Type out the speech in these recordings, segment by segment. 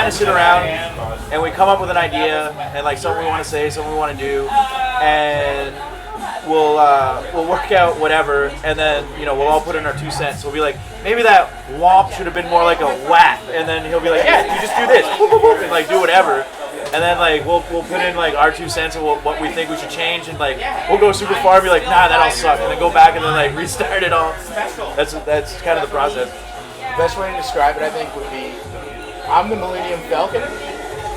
of sit around and we come up with an idea and like something we want to say, something we want to do, and we'll work out whatever, and then we'll all put in our 2 cents. We'll be like, maybe that womp should have been more like a whap, and then he'll be like, yeah, you just do this, and like do whatever. And then like we'll put in like our 2 cents of what we think we should change, and like we'll go super far and be like, nah, that all sucked, and then go back and then like restart it all. That's kind of the process. The best way to describe it, I think, would be I'm the Millennium Falcon,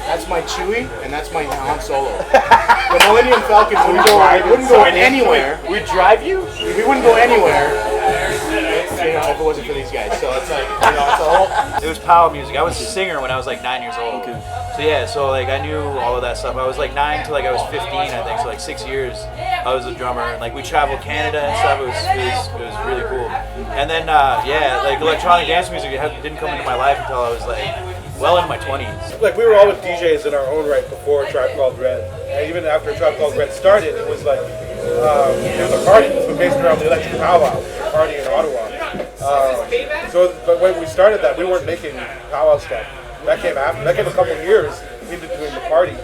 that's my Chewie, and that's my Han Solo. The Millennium Falcon wouldn't go anywhere. We'd drive you? We wouldn't go anywhere if it wasn't for these guys. So it's like, it's a whole... It was Pow music. I was a singer when I was like 9 years old. Okay. So yeah, so like I knew all of that stuff. I was like 9 till like I was 15, I think. So like 6 years I was a drummer. And like we traveled Canada and stuff. It was really cool. And then like electronic dance music didn't come into my life until I was like well in my 20s. Like we were all with DJs in our own right before Tribe Called Red, and even after Tribe Called Red started, it was like it was a party. It was based around the electric Pow Wow party in Ottawa. But when we started that, we weren't making Pow Wow Step. That came after. That came a couple of years into doing the party.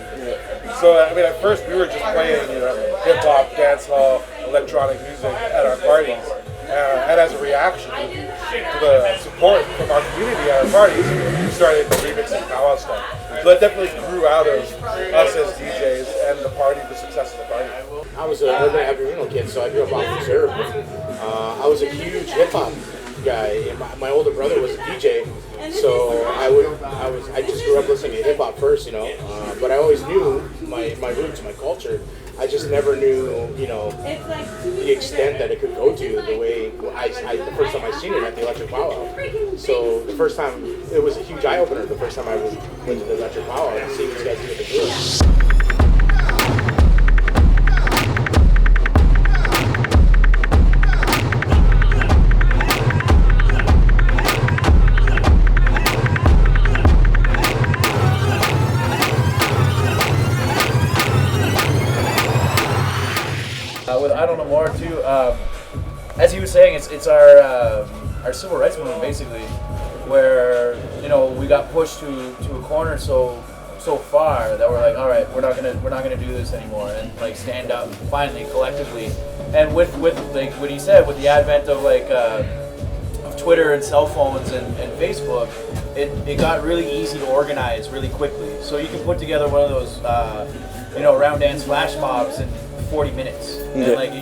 So I mean, at first we were just playing hip hop, dance hall, electronic music at our parties. And as a reaction to the support from our community at our parties, we started remixing Pow Wow stuff. So that definitely grew out of us as DJs and the party, the success of the party. I was an urban aboriginal kid, so I grew up on the reserve. I was a huge hip hop guy. My older brother was a DJ, so I just grew up listening to hip hop first, but I always knew my roots, my culture. I just never knew, the extent that it could go to the way the first time I seen it at the Electric Pow Wow. So the first time, it was a huge eye-opener the first time I went to the Electric Pow Wow and seeing these guys do what they do. With I Don't Know More too, as he was saying, it's our civil rights movement basically, where we got pushed to a corner so far that we're like, all right, we're not gonna do this anymore, and like stand up finally collectively. And with like what he said, with the advent of like of Twitter and cell phones and Facebook, it got really easy to organize really quickly. So you can put together one of those round dance flash mobs in 40 minutes, and like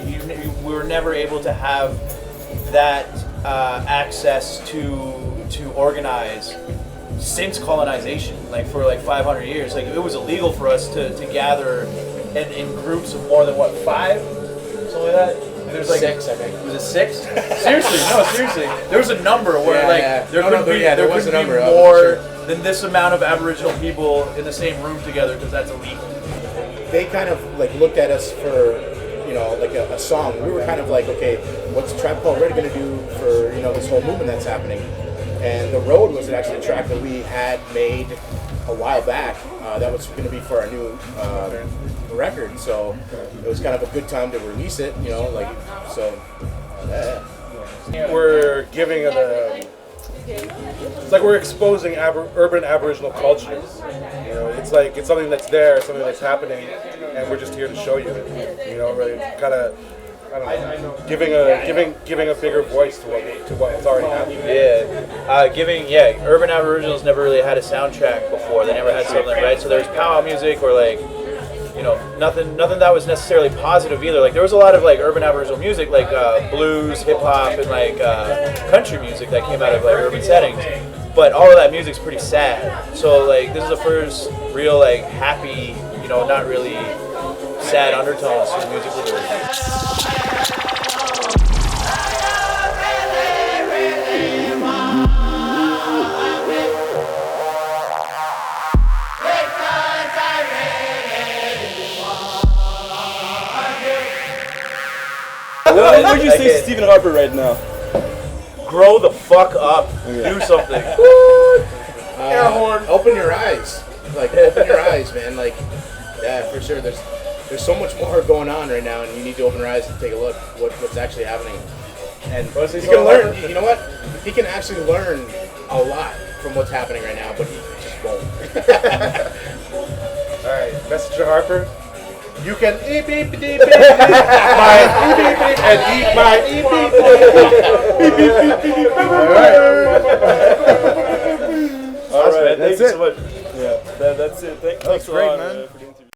we were never able to have that access to organize since colonization, like for like 500 years. Like it was illegal for us to gather in groups of more than 5, something like that. There's like 6, I think. Was it 6? Seriously, no, seriously. There was a number where there could be more than this amount of Aboriginal people in the same room together, because that's illegal. They kind of like looked at us for, like a song. We were kind of like, okay, what's Tribe Called Red going to do for, this whole movement that's happening? And The Road was actually a track that we had made a while back. That was going to be for our new record. So it was kind of a good time to release it, so. We're giving it it's like we're exposing urban Aboriginal culture. It's something that's there, something that's happening, and we're just here to show you it. Really kind of, I don't know, giving a bigger voice to what's already happening. Yeah, urban Aboriginals never really had a soundtrack before. They never had something, right? So there's powwow music or like, nothing that was necessarily positive either. Like there was a lot of like urban Aboriginal music, like blues, hip hop, and like country music that came out of like urban settings. But all of that music's pretty sad. So like this is the first real like happy, not really sad undertones to the music we're doing. What would you say to Stephen Harper right now? Grow the fuck up. Do something. Air horn. Open your eyes. Open your eyes, man. Yeah, for sure. There's so much more going on right now, and you need to open your eyes and take a look what's actually happening. And you can learn. You know what? He can actually learn a lot from what's happening right now, but he just won't. All right, message to Harper. You can eat beep beep beep beep my eat beep beep and eat my eat beep beep. All right, Thank you so much. Yeah, that's it. Thanks great, a lot, man. for